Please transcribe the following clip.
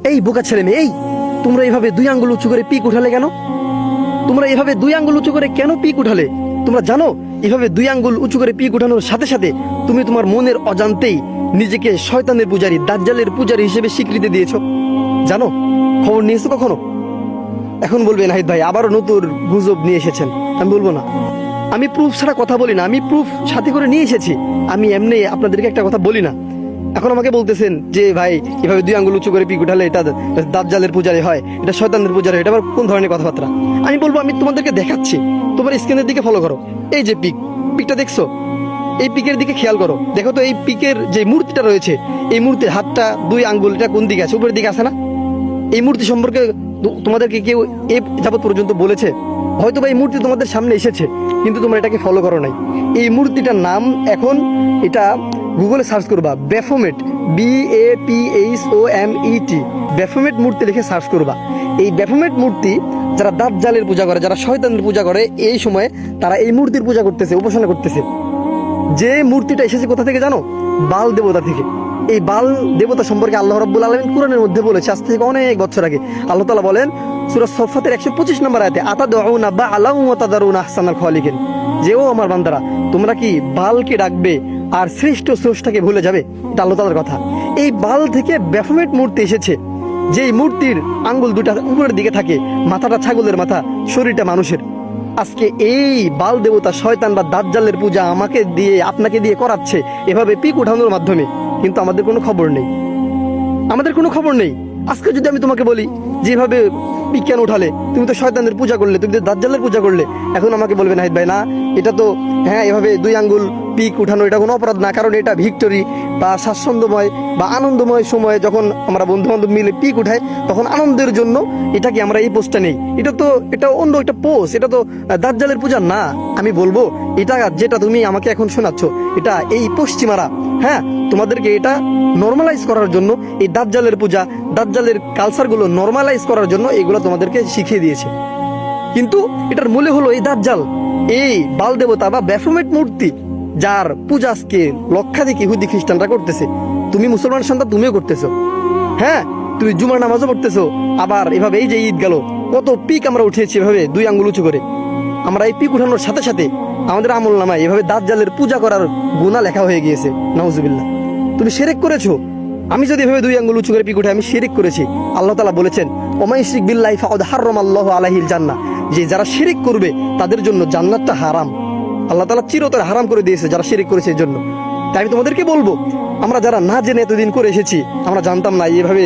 এই বোকা ছেলে মেয়ে, এই তোমরা এইভাবে 2 আঙ্গুল উঁচু করে পিক উঠালে কেন? তোমরা এইভাবে 2 আঙ্গুল উঁচু করে কেন পিক উঠালে? তোমরা জানো এইভাবে 2 আঙ্গুল উঁচু করে পিক উঠানোর সাথে সাথে তুমি তোমার মনের অজান্তেই নিজেকে শয়তানের পূজারী, দাজ্জালের পূজারী হিসেবে স্বীকৃতি দিয়েছো। জানো? খবর নিয়েছো কখনো? এখন বলবে নাহিদ ভাই আবারও নতুন গুজব নিয়ে এসেছেন। আমি বলবো না, আমি প্রুফ ছাড়া কথা বলি না, আমি প্রুফ সাথে করে নিয়ে এসেছি। আমি এমনি আপনাদেরকে একটা কথা বলি না। এখন আমাকে বলতেছেন যে ভাই এভাবে 2 আঙ্গুল উঁচু করে পিক উঠালে এটা দাজ্জালের পূজারী হয়, এটা শয়তানের পূজারী হয়, এটা আবার কোন ধরনের কথাবার্তা? আমি বলবো আমি তোমাদেরকে দেখাচ্ছি, তোমার স্ক্রিনের দিকে ফলো করো। এই যে পিকটা দেখছো, এই পিকের দিকে খেয়াল করো, দেখো তো এই পিকের যে মূর্তিটা রয়েছে, এই মূর্তির হাতটা 2 আঙ্গুল এটা কোন দিকে আছে? উপরের দিকে আছে না? এই মূর্তি সম্পর্কে তোমাদেরকে কেউ এ যাবত পর্যন্ত বলেছে? হয়তো বা এই মূর্তি তোমাদের সামনে এসেছে কিন্তু তোমরা এটাকে ফলো করো নাই। এই মূর্তিটার নাম এখন এটা গুগলে সার্চ করবা, ব্যাফোমেট, BAPHOMET, ব্যাফোমেট মূর্তি লিখে সার্চ করবা। এই ব্যাফোমেট মূর্তি যারা দাজ্জালের পূজা করে, যারা শয়তানের পূজা করে, এই সময়ে তারা এই মূর্তির পূজা করতেছে, উপাসনা করতেছে। যে মূর্তিটা এসেছে কোথা থেকে জানো? বাল দেবতা থেকে। এই বাল দেবতা সম্পর্কে আল্লাহ রাব্বুল আলামিন কুরআনের মধ্যে বলেছে আজ থেকে অনেক বছর আগে। আল্লাহ তাআলা বলেন সূরা সফফাতের 125 নম্বর আয়াতে, আতাদউনা বা'আলাউ ওয়া তাদারুনা আহসানাল খালিকিন, যে ও আমার বান্দারা তোমরা কি বালকে ডাকবে আর শ্রেষ্ঠ স্রষ্টাকে ভুলে যাবে? এটা আল্লাহ তাআলার কথা। এই বাল থেকে ব্যাফোমেট মূর্তি এসেছে, যেই মূর্তির আঙ্গুল 2টা উপরের দিকে থাকে, মাথাটা ছাগলের মাথা, শরীরটা মানুষের। আজকে এই বাল দেবতা, শয়তান বা দাজ্জালের পূজা আমাকে দিয়ে, আপনাকে দিয়ে করাচ্ছে এভাবে পিক উঠানোর মাধ্যমে, কিন্তু আমাদের কোনো খবর নেই। আমাদের কোনো খবর নেই। আজকে যদি আমি তোমাকে বলি যেভাবে পিক কেন উঠালে, তুমি তো শয়তানের পূজা করলে, তুমি তো দাজ্জালের পূজা করলে, এখন আমাকে বলবে নাহিদ ভাই না এটা তো, হ্যাঁ এভাবে 2 আঙ্গুল পিক উঠানো এটা কোনো অপরাধ না, কারণ এটা ভিক্টরি বা স্বাচ্ছন্দ্যময় বা আনন্দময় সময়ে যখন আমরা বন্ধু বান্ধব মিলে পিক উঠাই তখন আনন্দের জন্য এটাকে আমরা এই পোস্টটা নেই। এটা অন্য একটা পোস্ট, এটা তো দাজ্জালের পূজা না। আমি বলবো এটা যেটা তুমি আমাকে এখন শোনাচ্ছ, এটা এই পশ্চিমারা, হ্যাঁ তোমাদেরকে এটা নর্মালাইজ করার জন্য, এই দাজ্জালের পূজা, দাজ্জালের কালচারগুলো নর্মালাইজ করার জন্য এগুলো তোমাদেরকে শিখিয়ে দিয়েছে। কিন্তু এটার মূলে হলো এই দাজ্জাল, এই বাল দেবতা বা ব্যাফোমেট মূর্তি, যার পূজা আজকে লক্ষাধিক ইহুদি খ্রিস্টানরা করতেছে। তুমি মুসলমান সন্তান, তুমিও করতেছো, হ্যাঁ তুমি জুমার নামাজও পড়তেছো। আবার এভাবে এই যে ঈদ গেল, কত পিক আমরা উঠিয়েছি এভাবে 2 আঙ্গুল উঁচু করে। আমরা এই পিক উঠানোর সাথে সাথে আমাদের আমল নামায় এভাবে দাজ্জালের পূজা করার গুনাহ লেখা হয়ে গিয়েছে। নাউজুবিল্লাহ। তুমি শিরক করেছো। আমি যদি এভাবে 2 আঙ্গুল উঁচু করে পিক উঠে, আমি শিরক করেছি। আল্লাহ তাআলা বলেছেন ওমা ইশরিক বিল্লাহি ফাকাদ হারামাল্লাহু আলাইহিল জান্নাহ, যে যারা শিরক করবে তাদের জন্য জান্নাতটা হারাম। আল্লাহ তাআলা চিরতরে হারাম করে দিয়েছে যারা শিরক করেছে এর জন্য। তাই আমি তোমাদেরকে বলবো, আমরা যারা না জেনে এতদিন করে এসেছি, আমরা জানতাম না এইভাবে